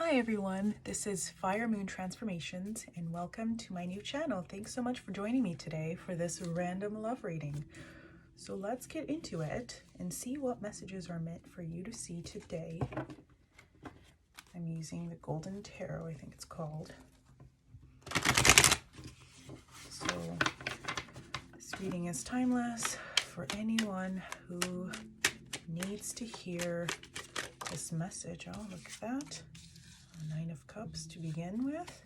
Hi everyone, this is Fire Moon Transformations and welcome to my new channel. Thanks so much for joining me today for this random love reading. So let's get into it and see what messages are meant for you to see today. I'm using the Golden Tarot, I think it's called. So this reading is timeless for anyone who needs to hear this message. Oh, look at that. Nine of Cups to begin with.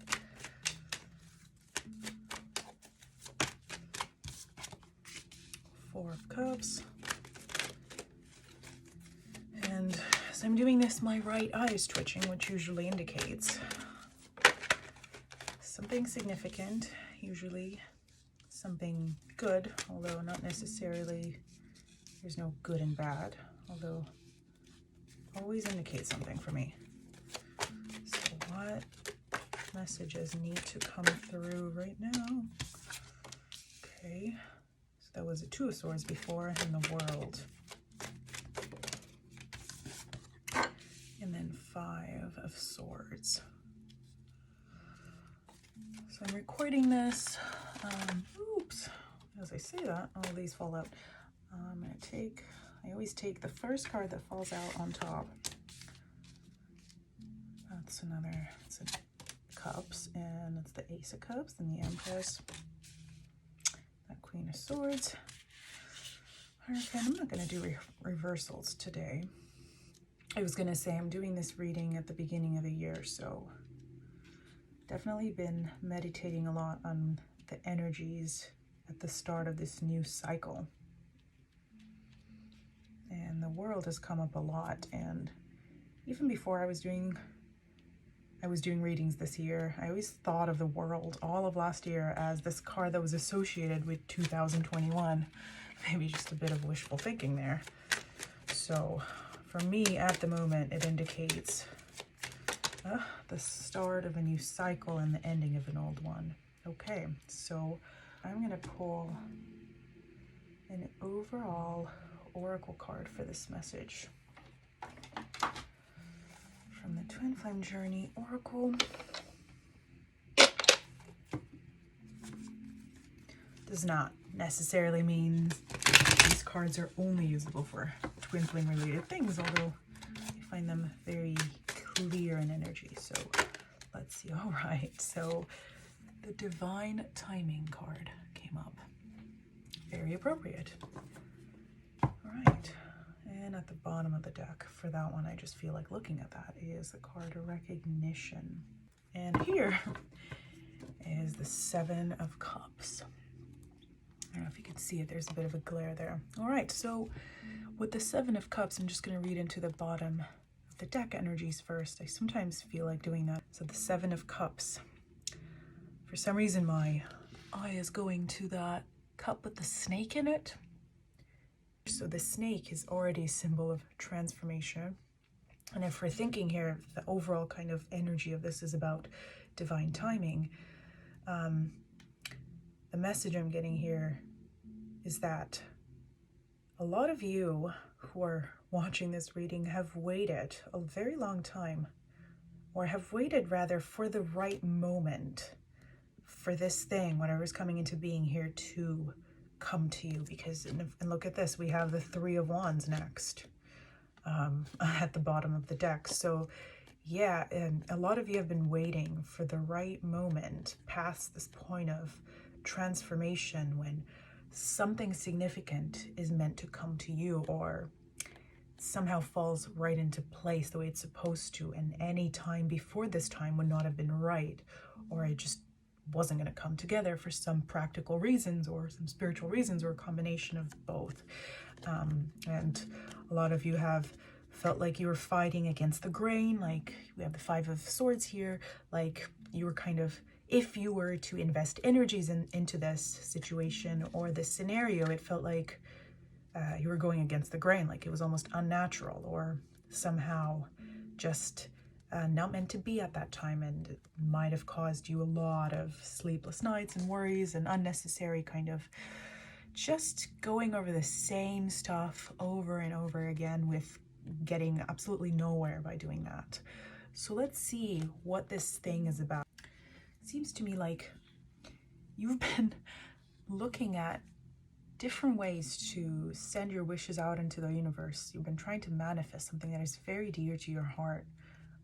Four of Cups. And as I'm doing this, my right eye is twitching, which usually indicates something significant, usually something good, although not necessarily, there's no good and bad, although always indicates something for me. So what messages need to come through right now? Okay, so that was a Two of Swords before, and the World. And then Five of Swords. So I'm recording this, oops, as I say that, all these fall out. I'm gonna take, I always take the first card that falls out on top. That's another, it's a Cups, and it's the Ace of Cups and the Empress. That Queen of Swords. Okay, I'm not gonna do reversals today. I was gonna say I'm doing this reading at the beginning of the year, so definitely been meditating a lot on the energies at the start of this new cycle. And the World has come up a lot, and even before I was doing readings this year, I always thought of the World all of last year as this card that was associated with 2021. Maybe just a bit of wishful thinking there. So for me at the moment, it indicates the start of a new cycle and the ending of an old one. Okay, so I'm gonna pull an overall oracle card for this message from the Twin Flame Journey Oracle. Does not necessarily mean these cards are only usable for Twin Flame related things, although I find them very clear in energy. So let's see. All right, so the Divine Timing card came up. Very appropriate. All right, and at the bottom of the deck for that one, I just feel like looking at that is the card Recognition. And here is the Seven of Cups. I don't know if you can see it, there's a bit of a glare there. All right, so with the Seven of Cups, I'm just going to read into the bottom of the deck energies first. I sometimes feel like doing that. So the Seven of Cups. For some reason, my eye is going to that cup with the snake in it. So the snake is already a symbol of transformation. And if we're thinking here, the overall kind of energy of this is about divine timing, the message I'm getting here is that a lot of you who are watching this reading have waited a very long time, or have waited rather for the right moment for this thing, whatever's coming into being here, to come to you. Because, and look at this, we have the Three of Wands next at the bottom of the deck. So yeah, and a lot of you have been waiting for the right moment past this point of transformation when something significant is meant to come to you, or somehow falls right into place the way it's supposed to, and any time before this time would not have been right, or it just wasn't going to come together for some practical reasons or some spiritual reasons, or a combination of both. And a lot of you have felt like you were fighting against the grain, like we have the Five of Swords here, like you were kind of, if you were to invest energies into this situation or this scenario, it felt like you were going against the grain, like it was almost unnatural or somehow just not meant to be at that time, and it might have caused you a lot of sleepless nights and worries and unnecessary kind of just going over the same stuff over and over again with getting absolutely nowhere by doing that. So let's see what this thing is about. It seems to me like you've been looking at different ways to send your wishes out into the universe. You've been trying to manifest something that is very dear to your heart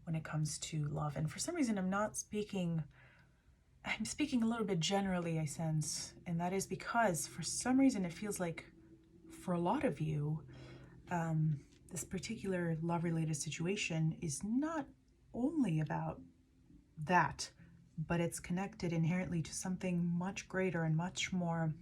when it comes to love. And for some reason, I'm speaking a little bit generally, I sense. And that is because for some reason, it feels like for a lot of you, this particular love-related situation is not only about that, but it's connected inherently to something much greater and much more,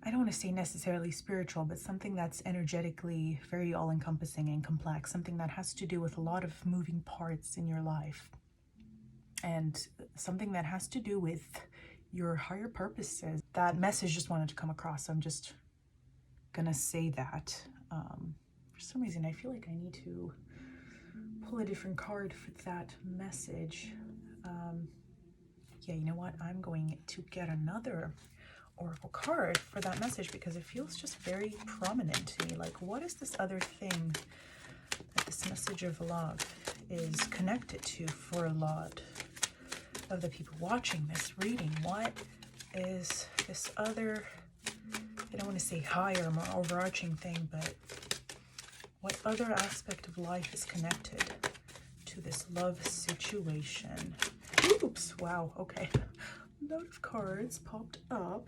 I don't want to say necessarily spiritual, but something that's energetically very all-encompassing and complex, something that has to do with a lot of moving parts in your life, and something that has to do with your higher purposes. That message just wanted to come across, so I'm just gonna say that. For some reason, I feel like I need to pull a different card for that message. Yeah, you know what? I'm going to get another oracle card for that message because it feels just very prominent to me. Like, what is this other thing that this message of love is connected to for a lot of the people watching this reading? What is this other, I don't want to say higher, more overarching thing, but what other aspect of life is connected to this love situation? Oops, wow, okay. A lot of cards popped up.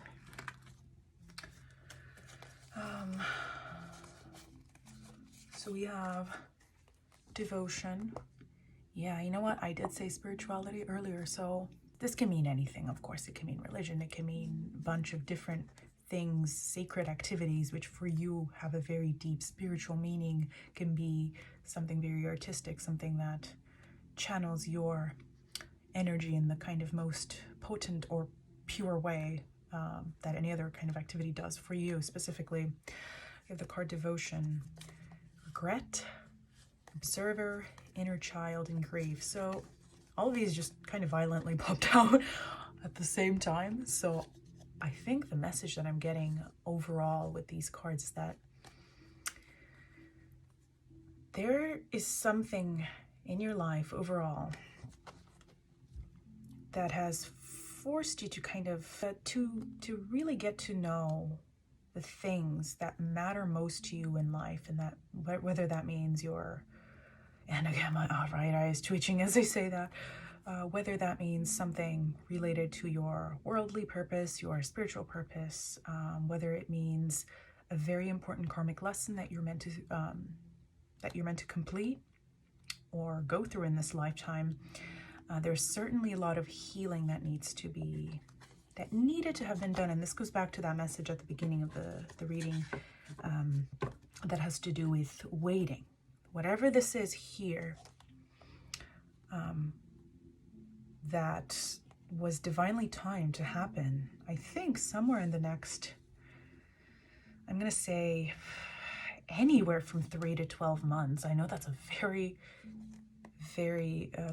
So we have devotion. Yeah, you know what? I did say spirituality earlier, so this can mean anything, of course. It can mean religion. It can mean a bunch of different things, sacred activities, which for you have a very deep spiritual meaning. Can be something very artistic, something that channels your energy in the kind of most potent or pure way that any other kind of activity does for you specifically. You have the card devotion, regret, observer, inner child, and grief. So all of these just kind of violently popped out at the same time. So I think the message that I'm getting overall with these cards is that there is something in your life overall that has forced you to kind of to really get to know the things that matter most to you in life, and that whether that means your, and again my right eye is twitching as I say that, whether that means something related to your worldly purpose, your spiritual purpose, whether it means a very important karmic lesson that you're meant to complete or go through in this lifetime. There's certainly a lot of healing that needed to have been done. And this goes back to that message at the beginning of the reading that has to do with waiting. Whatever this is here, that was divinely timed to happen, I think somewhere in the next, I'm going to say anywhere from 3 to 12 months. I know that's a very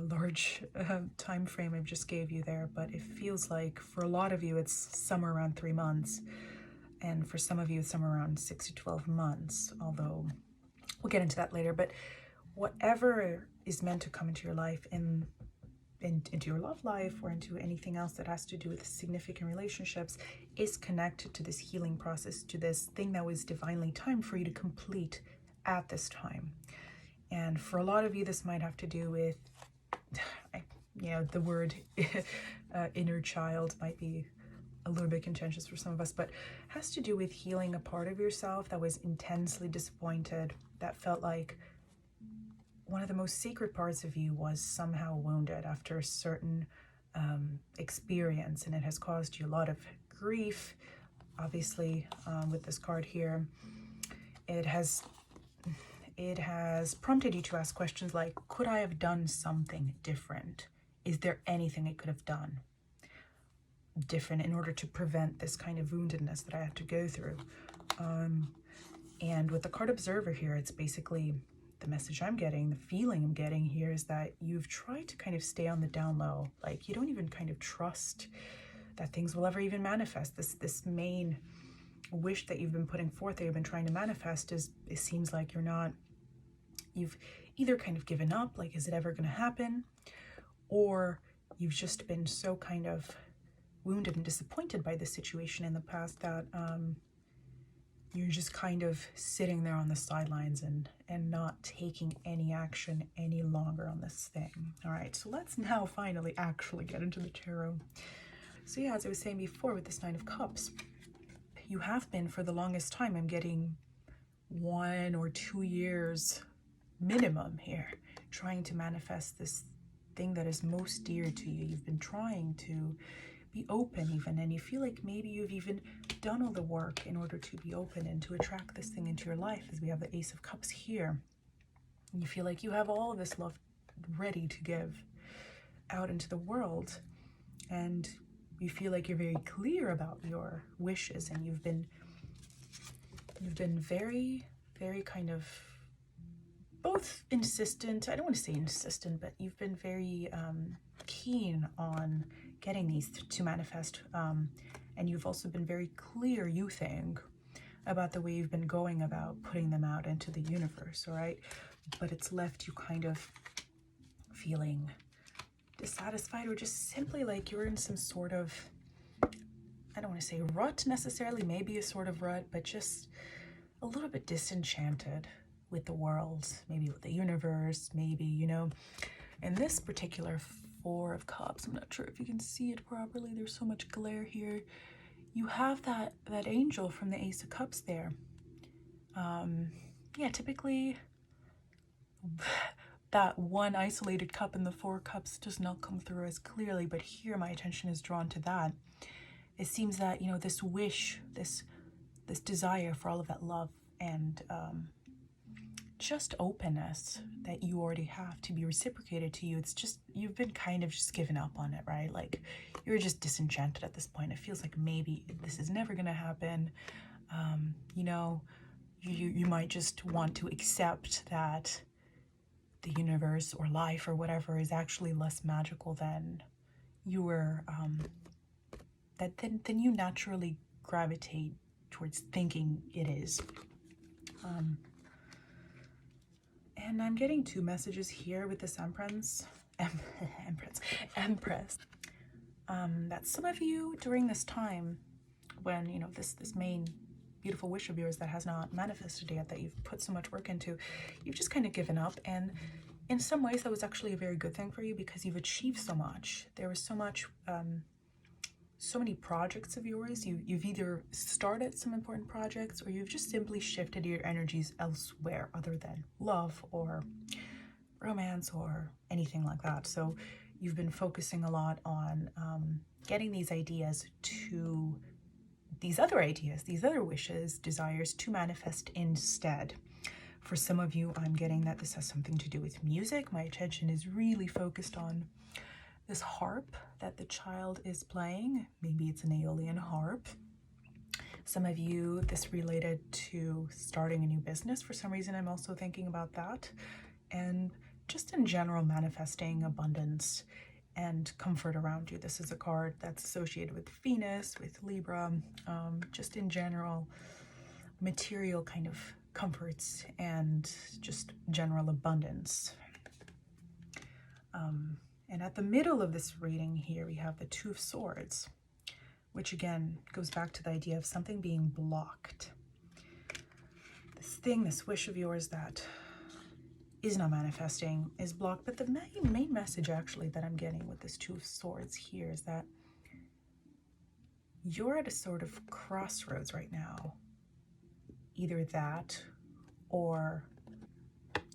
large time frame I just gave you there, but it feels like for a lot of you it's somewhere around 3 months, and for some of you it's somewhere around 6 to 12 months, although we'll get into that later. But whatever is meant to come into your life, into your love life, or into anything else that has to do with significant relationships, is connected to this healing process, to this thing that was divinely timed for you to complete at this time. And for a lot of you, this might have to do with, the word inner child might be a little bit contentious for some of us, but has to do with healing a part of yourself that was intensely disappointed, that felt like one of the most sacred parts of you was somehow wounded after a certain experience, and it has caused you a lot of grief. Obviously, with this card here, it has prompted you to ask questions like, could I have done something different? Is there anything I could have done different in order to prevent this kind of woundedness that I have to go through? And with the card observer here, it's basically the message I'm getting, the feeling I'm getting here is that you've tried to kind of stay on the down low. Like, you don't even kind of trust that things will ever even manifest. This main wish that you've been putting forth, that you've been trying to manifest, it seems like you've either kind of given up, like, is it ever going to happen? Or you've just been so kind of wounded and disappointed by the situation in the past that you're just kind of sitting there on the sidelines and not taking any action any longer on this thing. All right, so let's now finally actually get into the tarot. So yeah, as I was saying before with this Nine of Cups, you have been for the longest time, I'm getting 1 or 2 years minimum here, trying to manifest this thing that is most dear to you. You've been trying to be open even, and you feel like maybe you've even done all the work in order to be open and to attract this thing into your life, as we have the Ace of Cups here. And you feel like you have all of this love ready to give out into the world, and you feel like you're very clear about your wishes, and you've been very, very kind of both insistent, I don't want to say insistent, but you've been very keen on getting these to manifest, and you've also been very clear, you think, about the way you've been going about putting them out into the universe, all right? But it's left you kind of feeling dissatisfied, or just simply like you're in some sort of, I don't want to say rut necessarily, maybe a sort of rut, but just a little bit disenchanted with the world, maybe with the universe, maybe, you know. In this particular Four of Cups, I'm not sure if you can see it properly, there's so much glare here. You have that angel from the Ace of Cups there. Yeah, typically that one isolated cup in the Four Cups does not come through as clearly, but here my attention is drawn to that. It seems that, you know, this wish, this desire for all of that love and just openness that you already have to be reciprocated to you, it's just, you've been kind of just given up on it, right? Like, you're just disenchanted at this point. It feels like maybe this is never gonna happen. You know, you might just want to accept that the universe or life or whatever is actually less magical than you were, then you naturally gravitate towards thinking it is. And I'm getting 2 messages here with this Empress. That some of you during this time, when, you know, this main beautiful wish of yours that has not manifested yet, that you've put so much work into, you've just kind of given up. And in some ways that was actually a very good thing for you, because you've achieved so much. There was so much, so many projects of yours. You've either started some important projects, or you've just simply shifted your energies elsewhere other than love or romance or anything like that. So you've been focusing a lot on getting these ideas to, these other ideas, these other wishes, desires to manifest instead. For some of you, I'm getting that this has something to do with music. My attention is really focused on this harp that the child is playing. Maybe it's an Aeolian harp. Some of you, this related to starting a new business. For some reason, I'm also thinking about that. And just in general, manifesting abundance and comfort around you. This is a card that's associated with Venus, with Libra, just in general, material kind of comforts and just general abundance. And at the middle of this reading here, we have the Two of Swords, which again goes back to the idea of something being blocked. This thing, this wish of yours that is not manifesting is blocked. But the main message actually that I'm getting with this Two of Swords here is that you're at a sort of crossroads right now. Either that, or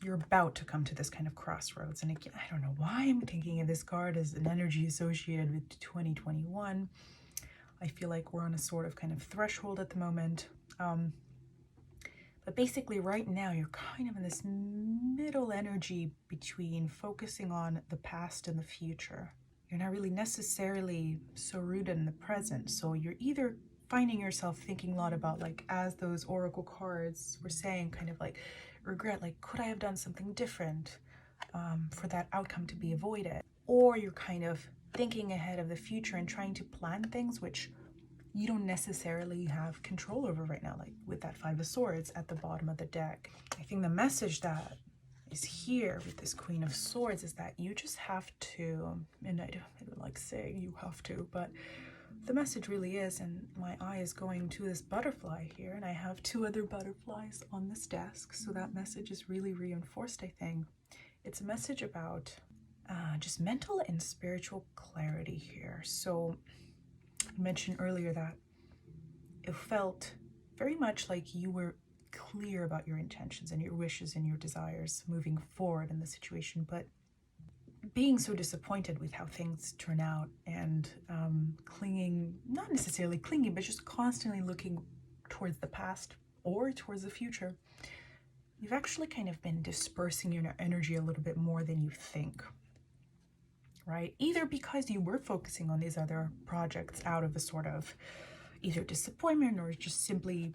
you're about to come to this kind of crossroads. And again, I don't know why I'm thinking of this card as an energy associated with 2021. I feel like we're on a sort of kind of threshold at the moment. But basically right now, you're kind of in this middle energy between focusing on the past and the future. You're not really necessarily so rooted in the present. So you're either finding yourself thinking a lot about, like, as those oracle cards were saying, kind of like regret, like, could I have done something different for that outcome to be avoided? Or you're kind of thinking ahead of the future and trying to plan things which you don't necessarily have control over right now, like with that Five of Swords at the bottom of the deck. I think the message that is here with this Queen of Swords is that you just have to, and I don't like saying you have to, but the message really is, and my eye is going to this butterfly here, and I have two other butterflies on this desk, so that message is really reinforced, I think. It's a message about just mental and spiritual clarity here. So I mentioned earlier that it felt very much like you were clear about your intentions and your wishes and your desires moving forward in the situation, but being so disappointed with how things turn out and clinging, not necessarily clinging, but just constantly looking towards the past or towards the future, you've actually kind of been dispersing your energy a little bit more than you think, right? Either because you were focusing on these other projects out of a sort of either disappointment or just simply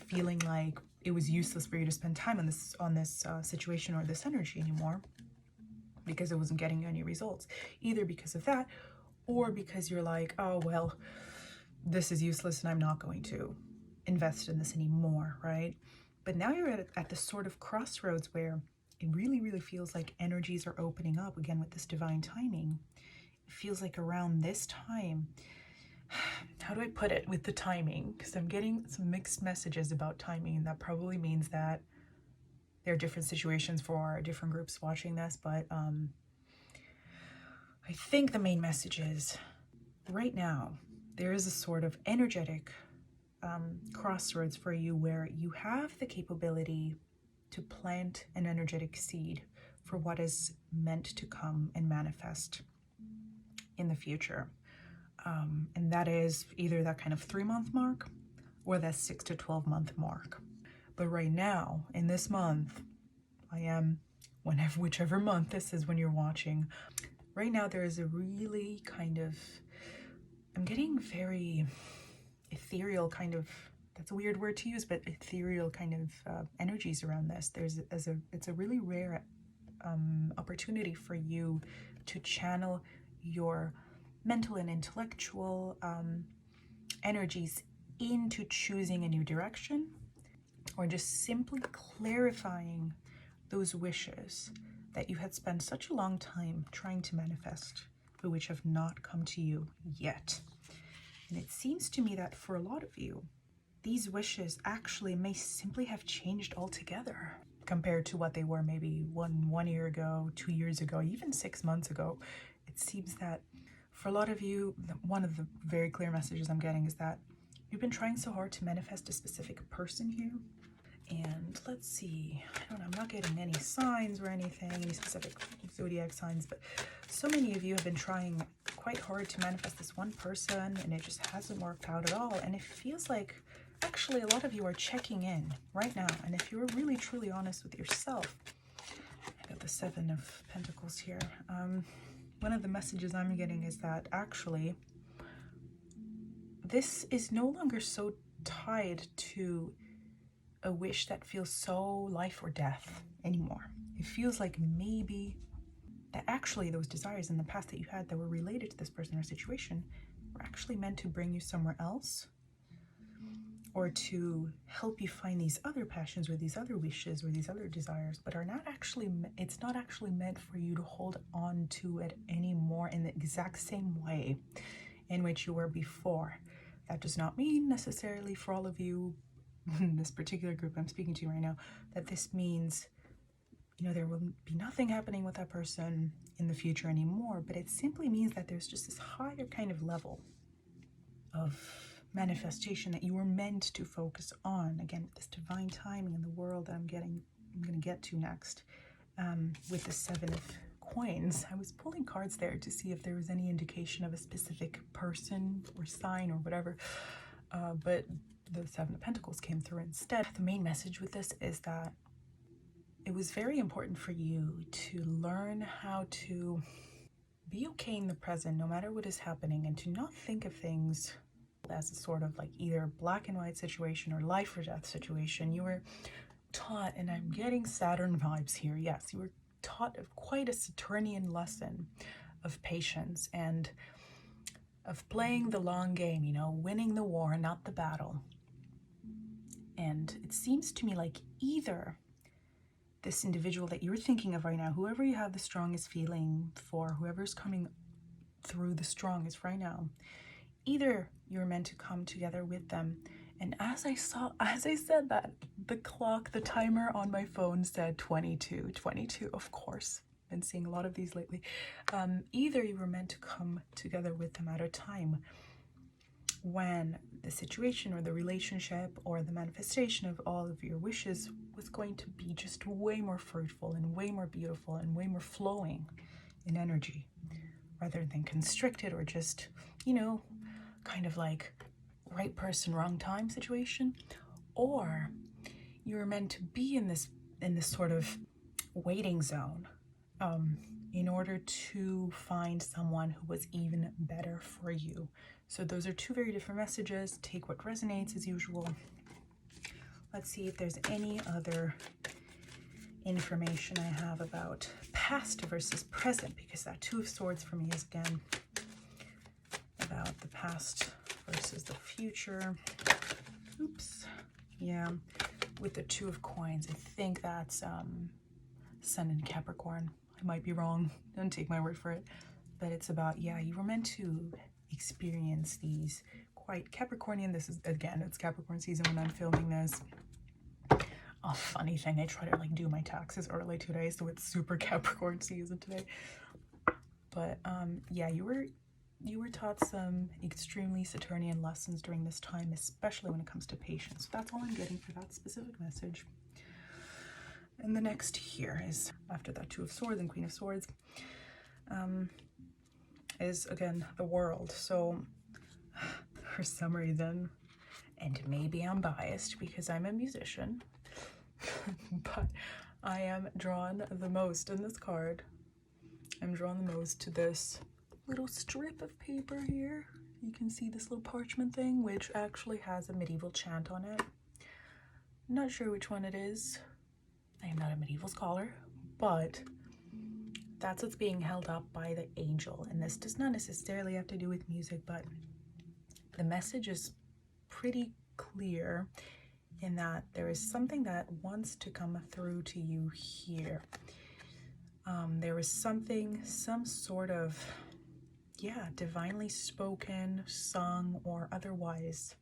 feeling like it was useless for you to spend time on this situation or this energy anymore because it wasn't getting you any results. Either because of that, or because you're like, oh, well, this is useless and I'm not going to invest in this anymore, right? But now you're at the sort of crossroads where it really, really feels like energies are opening up again with this divine timing. It feels like around this time, how do I put it with the timing? Because I'm getting some mixed messages about timing, and that probably means that there are different situations for different groups watching this, but I think the main message is right now there is a sort of energetic crossroads for you where you have the capability to plant an energetic seed for what is meant to come and manifest in the future. And that is either that kind of 3-month mark or that 6 to 12 month mark. But right now, in this month, whichever month this is when you're watching, right now there is a really kind of, I'm getting very ethereal kind of, that's a weird word to use, but ethereal kind of energies around this. It's a really rare opportunity for you to channel your mental and intellectual energies into choosing a new direction, or just simply clarifying those wishes that you had spent such a long time trying to manifest, but which have not come to you yet. And it seems to me that for a lot of you, these wishes actually may simply have changed altogether compared to what they were maybe one year ago, 2 years ago, even 6 months ago. It seems that for a lot of you, one of the very clear messages I'm getting is that you've been trying so hard to manifest a specific person here. And let's see, I'm not getting any signs or anything, any specific zodiac signs, but so many of you have been trying quite hard to manifest this one person, and it just hasn't worked out at all. And it feels like actually a lot of you are checking in right now. And if you're really truly honest with yourself, I got the 7 of Pentacles here. One of the messages I'm getting is that actually this is no longer so tied to a wish that feels so life or death anymore. It feels like maybe that actually those desires in the past that you had that were related to this person or situation were actually meant to bring you somewhere else, or to help you find these other passions or these other wishes or these other desires, but it's not actually meant for you to hold on to it anymore in the exact same way in which you were before. That does not mean necessarily for all of you, this particular group I'm speaking to right now, that this means, there will be nothing happening with that person in the future anymore, but it simply means that there's just this higher kind of level of manifestation that you were meant to focus on. Again, this divine timing in the world that I'm going to get to next, with the 7 of Coins. I was pulling cards there to see if there was any indication of a specific person or sign or whatever, but the 7 of Pentacles came through instead. The main message with this is that it was very important for you to learn how to be okay in the present, no matter what is happening, and to not think of things as a sort of like either black and white situation or life or death situation. You were taught, and I'm getting Saturn vibes here, yes, you were taught quite a Saturnian lesson of patience and of playing the long game, winning the war, not the battle. And it seems to me like either this individual that you're thinking of right now, whoever you have the strongest feeling for, whoever's coming through the strongest right now, either you're meant to come together with them. And as I said that, the timer on my phone said 22, of course. Been seeing a lot of these lately. Either you were meant to come together with them at a time when the situation or the relationship or the manifestation of all of your wishes was going to be just way more fruitful and way more beautiful and way more flowing in energy, rather than constricted or just, you know, kind of like right person, wrong time situation. Or you're meant to be in this sort of waiting zone, in order to find someone who was even better for you. So those are two very different messages. Take what resonates as usual. Let's see if there's any other information I have about past versus present, because that Two of Swords for me is again about the past versus the future. Oops. Yeah, with the Two of Coins, I think that's Sun in Capricorn. I might be wrong, don't take my word for it, but it's about, yeah, you were meant to experience these quite Capricornian. This is, again, it's Capricorn season when I'm filming this. Oh, funny thing, I try to like do my taxes early today, so it's super Capricorn season today. But yeah, you were taught some extremely Saturnian lessons during this time, especially when it comes to patience. So that's all I'm getting for that specific message. And the next here is, after that Two of Swords and Queen of Swords, is again the World. So for some reason, and maybe I'm biased because I'm a musician, but I am drawn the most in this card. I'm drawn the most to this little strip of paper here. You can see this little parchment thing, which actually has a medieval chant on it. Not sure which one it is. I am not a medieval scholar, but that's what's being held up by the angel. And this does not necessarily have to do with music, but the message is pretty clear in that there is something that wants to come through to you here. There is something, some sort of, yeah, divinely spoken, sung, or otherwise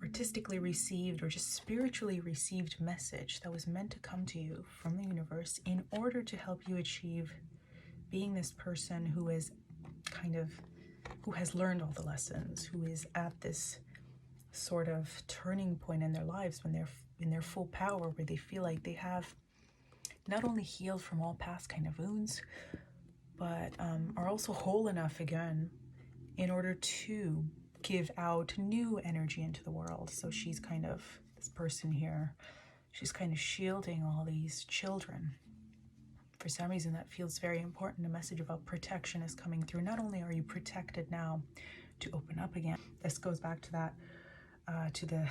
artistically received or just spiritually received message that was meant to come to you from the universe in order to help you achieve being this person who is who has learned all the lessons, who is at this sort of turning point in their lives when they're in their full power, where they feel like they have not only healed from all past kind of wounds, but are also whole enough again in order to give out new energy into the world. So she's kind of, this person here, she's kind of shielding all these children. For some reason that feels very important. A message about protection is coming through. Not only are you protected now to open up again, this goes back to that, to the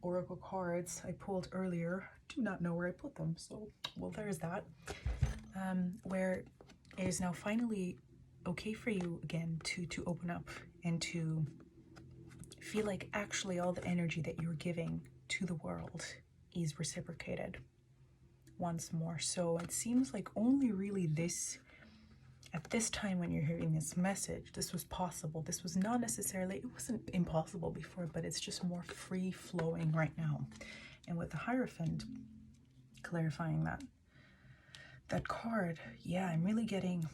oracle cards I pulled earlier. Do not know where I put them, so well, there's that. Where it is now finally okay for you again to open up and to feel like actually all the energy that you're giving to the world is reciprocated once more. So it seems like only really this, at this time when you're hearing this message, this was possible. This was not necessarily, it wasn't impossible before, but it's just more free flowing right now. And with the Hierophant clarifying that card, yeah, I'm really getting,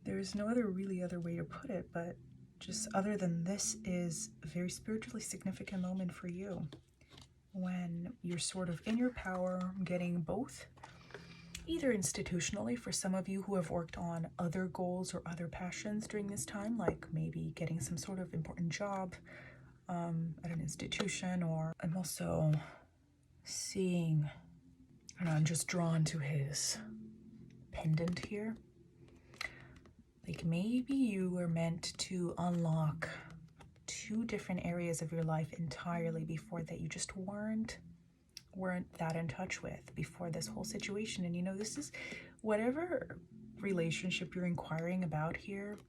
there's no other way to put it, but just other than this is a very spiritually significant moment for you when you're sort of in your power, getting both, either institutionally for some of you who have worked on other goals or other passions during this time, like maybe getting some sort of important job at an institution, or I'm also seeing, I don't know, I'm just drawn to his pendant here. Like maybe you were meant to unlock two different areas of your life entirely before that you just weren't that in touch with before this whole situation. And you know, this is whatever relationship you're inquiring about here,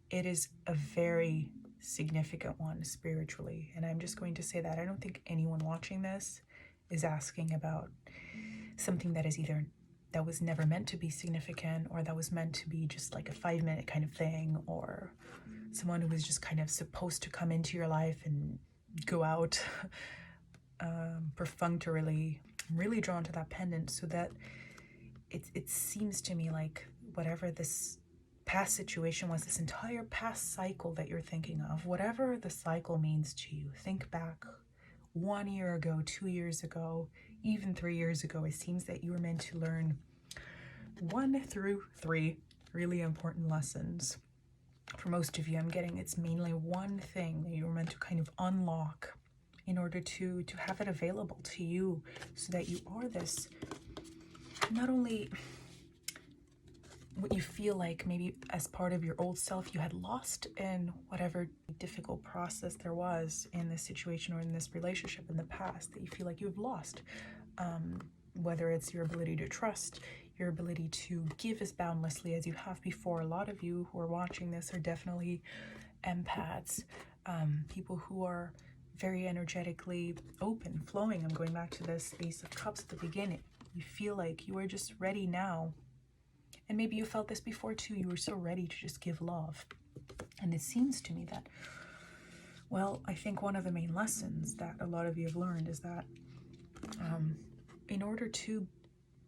it is a very significant one spiritually. And I'm just going to say that I don't think anyone watching this is asking about something that is either that was never meant to be significant, or that was meant to be just like a 5-minute kind of thing, or someone who was just kind of supposed to come into your life and go out perfunctorily. I'm really drawn to that pendant, so that it seems to me like whatever this past situation was, this entire past cycle that you're thinking of, whatever the cycle means to you, think back 1 year ago, 2 years ago, even 3 years ago. It seems that you were meant to learn 1 through 3 really important lessons. For most of you, I'm getting it's mainly one thing that you were meant to kind of unlock in order to have it available to you, so that you are this, not only what you feel like maybe as part of your old self you had lost in whatever difficult process there was in this situation or in this relationship in the past, that you feel like you've lost, whether it's your ability to trust, your ability to give as boundlessly as you have before. A lot of you who are watching this are definitely empaths, people who are very energetically open, flowing. I'm going back to this Ace of Cups at the beginning. You feel like you are just ready now. And maybe you felt this before too. You were so ready to just give love. And it seems to me that, well, I think one of the main lessons that a lot of you have learned is that in order to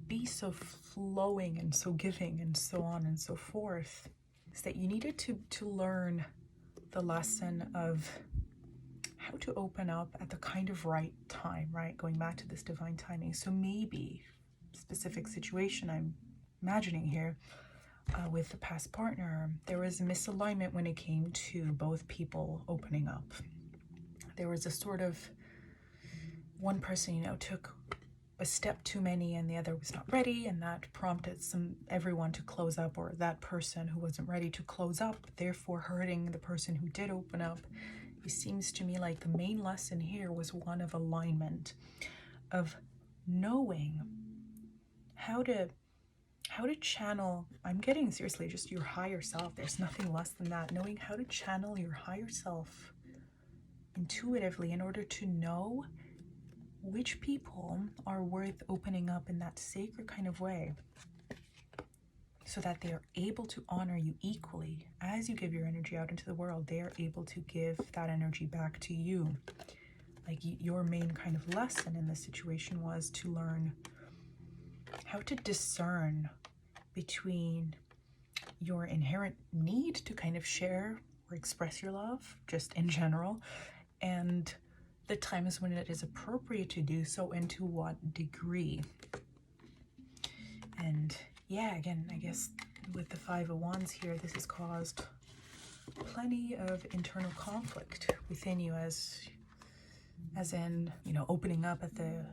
be so flowing and so giving and so on and so forth, is that you needed to learn the lesson of how to open up at the kind of right time, right? Going back to this divine timing. So maybe specific situation I'm imagining here with the past partner, there was a misalignment when it came to both people opening up. There was a sort of one person, took a step too many and the other was not ready, and that prompted everyone to close up, or that person who wasn't ready to close up, therefore hurting the person who did open up. It seems to me like the main lesson here was one of alignment, of knowing how to channel. I'm getting seriously just your higher self. There's nothing less than that. Knowing how to channel your higher self intuitively in order to know which people are worth opening up in that sacred kind of way, so that they are able to honor you equally. As you give your energy out into the world, they are able to give that energy back to you. Like your main kind of lesson in this situation was to learn how to discern between your inherent need to kind of share or express your love, just in general, and the times when it is appropriate to do so, and to what degree. And yeah, again, I guess with the Five of Wands here, this has caused plenty of internal conflict within you, as in, opening up at the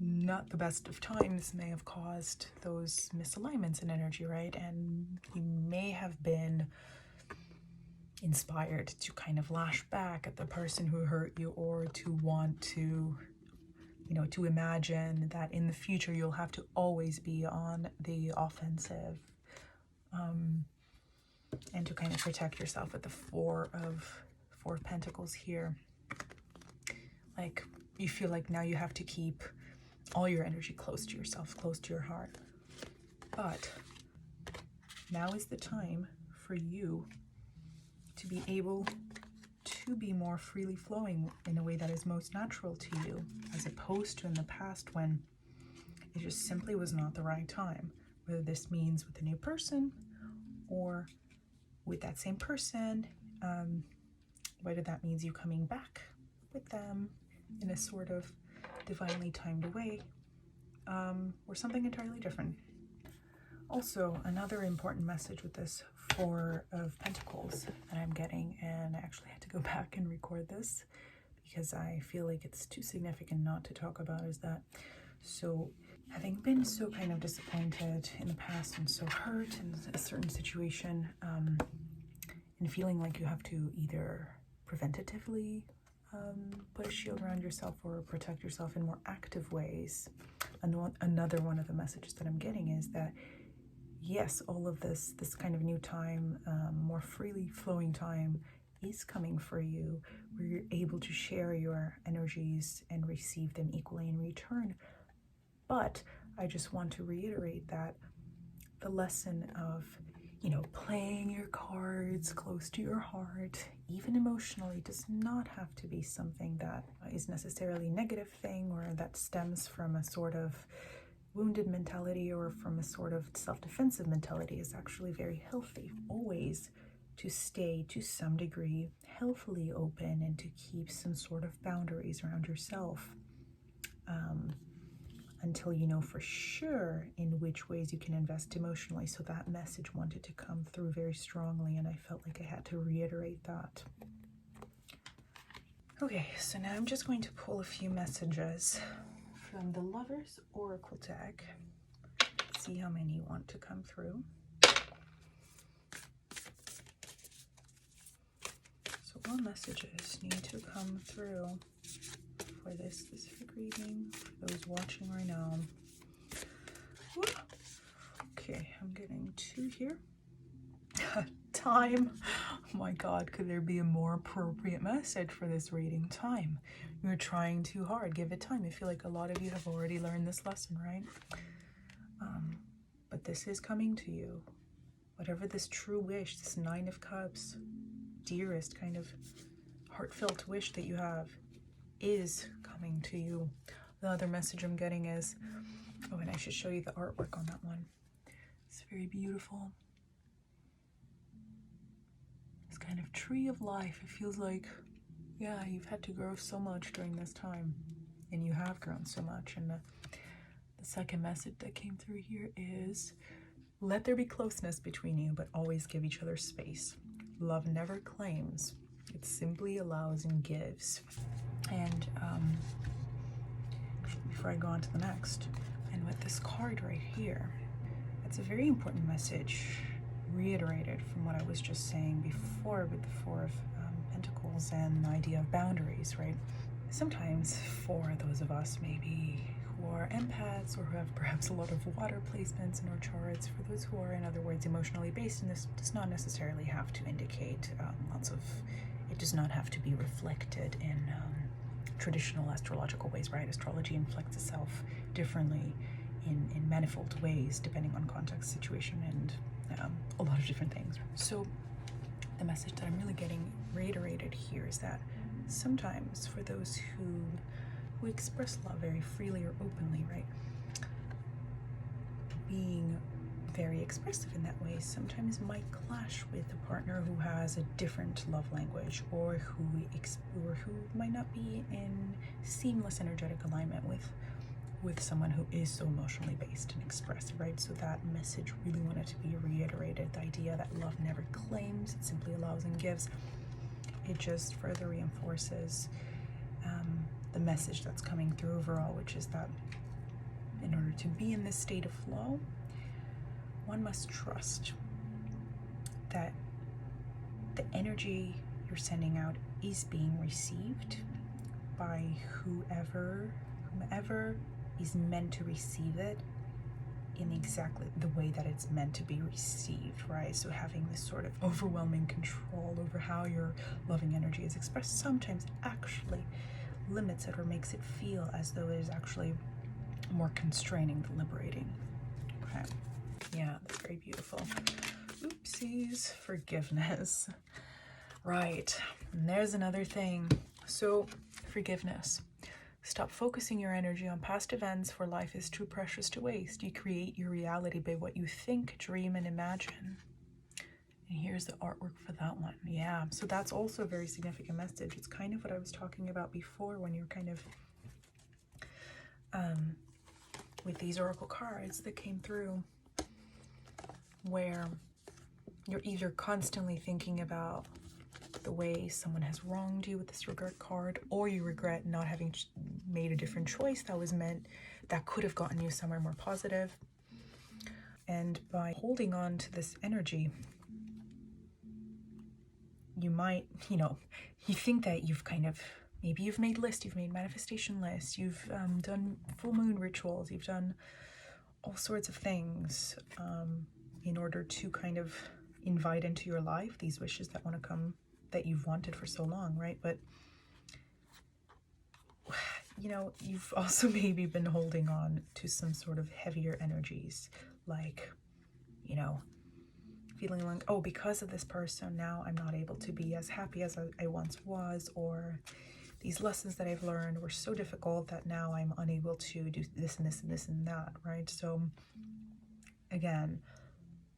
not the best of times may have caused those misalignments in energy, right? And you may have been inspired to kind of lash back at the person who hurt you, or to want to, to imagine that in the future you'll have to always be on the offensive, and to kind of protect yourself with the Four of Pentacles here. Like, you feel like now you have to keep all your energy close to yourself, close to your heart. But now is the time for you to be able to be more freely flowing in a way that is most natural to you, as opposed to in the past when it just simply was not the right time. Whether this means with a new person or with that same person, whether that means you coming back with them in a sort of divinely timed way, or something entirely different. Also, another important message with this Four of Pentacles that I'm getting, and I actually had to go back and record this because I feel like it's too significant not to talk about, is that, so having been so kind of disappointed in the past and so hurt in a certain situation, and feeling like you have to either preventatively put a shield around yourself or protect yourself in more active ways. Another one of the messages that I'm getting is that, yes, all of this kind of new time, more freely flowing time is coming for you, where you're able to share your energies and receive them equally in return. But I just want to reiterate that the lesson of, playing your cards close to your heart, even emotionally, does not have to be something that is necessarily a negative thing or that stems from a sort of wounded mentality or from a sort of self-defensive mentality. Is actually very healthy. Always to stay, to some degree, healthily open and to keep some sort of boundaries around yourself. Until you know for sure in which ways you can invest emotionally. So that message wanted to come through very strongly, and I felt like I had to reiterate that. Okay, so now I'm just going to pull a few messages from the Lovers Oracle deck. See how many want to come through. So what messages need to come through for this specific reading for those watching right now? Okay, I'm getting 2 here. Time. Oh my God, could there be a more appropriate message for this reading? Time. You're trying too hard. Give it time. I feel like a lot of you have already learned this lesson, right? But this is coming to you. Whatever this true wish, this 9 of Cups, dearest kind of heartfelt wish that you have, is coming to you. The other message I'm getting is, oh, and I should show you the artwork on that one. It's very beautiful. This kind of tree of life. It feels like, yeah, you've had to grow so much during this time, and you have grown so much. And the second message that came through here is, let there be closeness between you, but always give each other space. Love never claims. It simply allows and gives. And before I go on to the next, and with this card right here, it's a very important message reiterated from what I was just saying before with the 4 of Pentacles and the idea of boundaries, right? Sometimes for those of us maybe who are empaths or who have perhaps a lot of water placements in our charts, for those who are, in other words, emotionally based, and this does not necessarily have to indicate it does not have to be reflected in traditional astrological ways, right? Astrology inflects itself differently in manifold ways depending on context, situation, and a lot of different things. So the message that I'm really getting reiterated here is that sometimes for those who express love very freely or openly, right, being very expressive in that way sometimes might clash with a partner who has a different love language, or who might not be in seamless energetic alignment with someone who is so emotionally based and expressive, right? So that message really wanted to be reiterated, the idea that love never claims, it simply allows and gives. It just further reinforces the message that's coming through overall, which is that in order to be in this state of flow, one must trust that the energy you're sending out is being received by whomever is meant to receive it in exactly the way that it's meant to be received, right? So having this sort of overwhelming control over how your loving energy is expressed sometimes actually limits it or makes it feel as though it is actually more constraining than liberating. Okay. Yeah, that's very beautiful. Oopsies, forgiveness. Right, and there's another thing. So, forgiveness. Stop focusing your energy on past events, for life is too precious to waste. You create your reality by what you think, dream, and imagine. And here's the artwork for that one. Yeah, so that's also a very significant message. It's kind of what I was talking about before when you're kind of with these oracle cards that came through, where you're either constantly thinking about the way someone has wronged you with this regret card, or you regret not having made a different choice that could have gotten you somewhere more positive. And by holding on to this energy, you might, you think that you've maybe you've made lists, you've made manifestation lists, you've done full moon rituals, you've done all sorts of things in order to kind of invite into your life these wishes that want to come, that you've wanted for so long, right? But you've also maybe been holding on to some sort of heavier energies, like, feeling like, oh, because of this person, now I'm not able to be as happy as I once was, or these lessons that I've learned were so difficult that now I'm unable to do this and this and this and that, right? So again,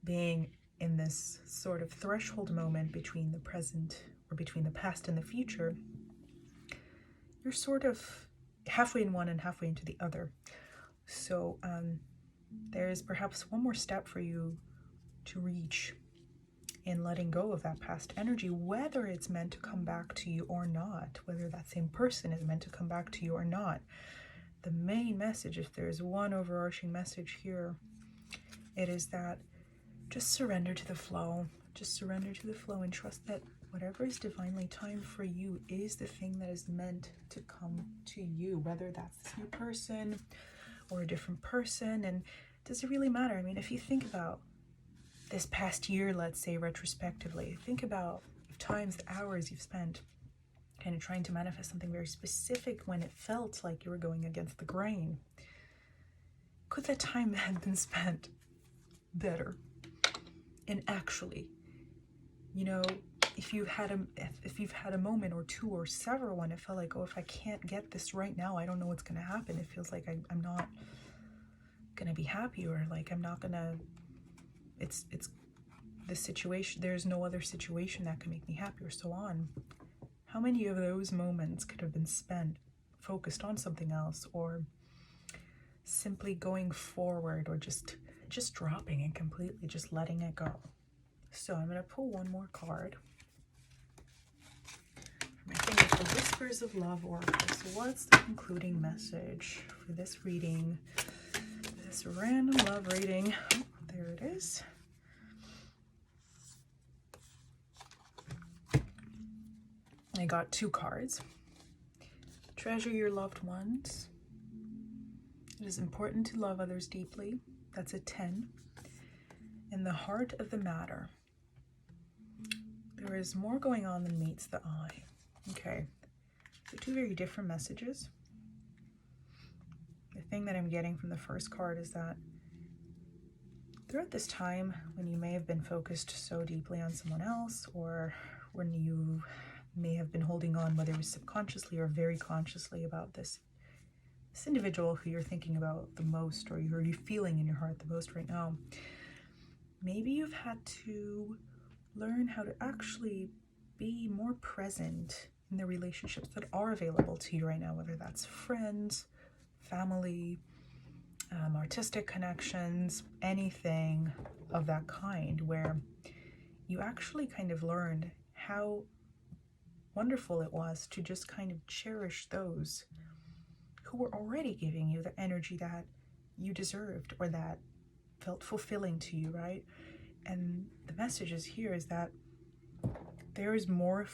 being in this sort of threshold moment between the present, or between the past and the future, you're sort of halfway in one and halfway into the other. So there's perhaps one more step for you to reach in letting go of that past energy, whether it's meant to come back to you or not, whether that same person is meant to come back to you or not. The main message, if there's one overarching message here, it is that just surrender to the flow. Just surrender to the flow and trust that whatever is divinely timed for you is the thing that is meant to come to you, whether that's this new person or a different person. And does it really matter? I mean, if you think about this past year, let's say retrospectively, think about times, the hours you've spent kind of trying to manifest something very specific when it felt like you were going against the grain. Could that time have been spent better? And actually, if you've had a moment or two or several when it felt like, oh, if I can't get this right now, I don't know what's going to happen. It feels like I'm not going to be happy, or like I'm not going to, it's the situation, there's no other situation that can make me happy, or so on. How many of those moments could have been spent focused on something else, or simply going forward, or just dropping it completely, just letting it go? So I'm going to pull one more card. I think it's the Whispers of Love Oracle. So what's the concluding message for this reading, this random love reading? Oh, there it is. I got two cards. Treasure your loved ones. It is important to love others deeply. That's a 10. In the heart of the matter, there is more going on than meets the eye. Okay, so two very different messages. The thing that I'm getting from the first card is that throughout this time, when you may have been focused so deeply on someone else, or when you may have been holding on, whether it was subconsciously or very consciously, about this individual who you're thinking about the most, or you're feeling in your heart the most right now, maybe you've had to learn how to actually be more present in the relationships that are available to you right now, whether that's friends, family, artistic connections, anything of that kind, where you actually kind of learned how wonderful it was to just kind of cherish those who were already giving you the energy that you deserved, or that felt fulfilling to you, right? And the message is here is that there is more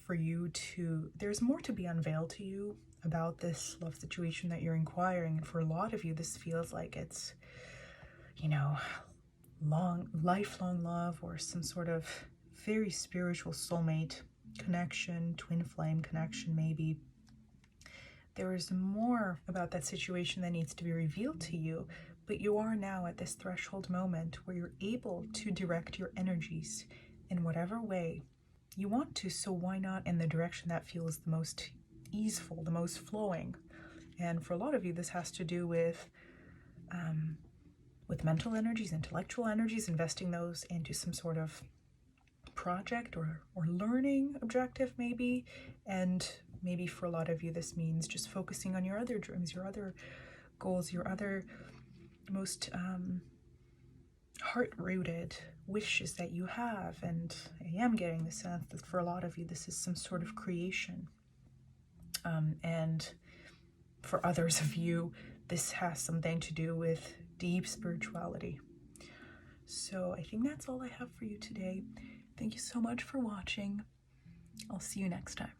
for you to, there's more to be unveiled to you about this love situation that you're inquiring. And for a lot of you, this feels like it's, lifelong love, or some sort of very spiritual soulmate connection, twin flame connection maybe. There is more about that situation that needs to be revealed to you, but you are now at this threshold moment where you're able to direct your energies in whatever way you want to. So why not in the direction that feels the most easeful, the most flowing? And for a lot of you, this has to do with mental energies, intellectual energies, investing those into some sort of project or learning objective maybe. And maybe for a lot of you, this means just focusing on your other dreams, your other goals, your other most heart-rooted wishes that you have. And I am getting the sense that for a lot of you, this is some sort of creation. And for others of you, this has something to do with deep spirituality. So I think that's all I have for you today. Thank you so much for watching. I'll see you next time.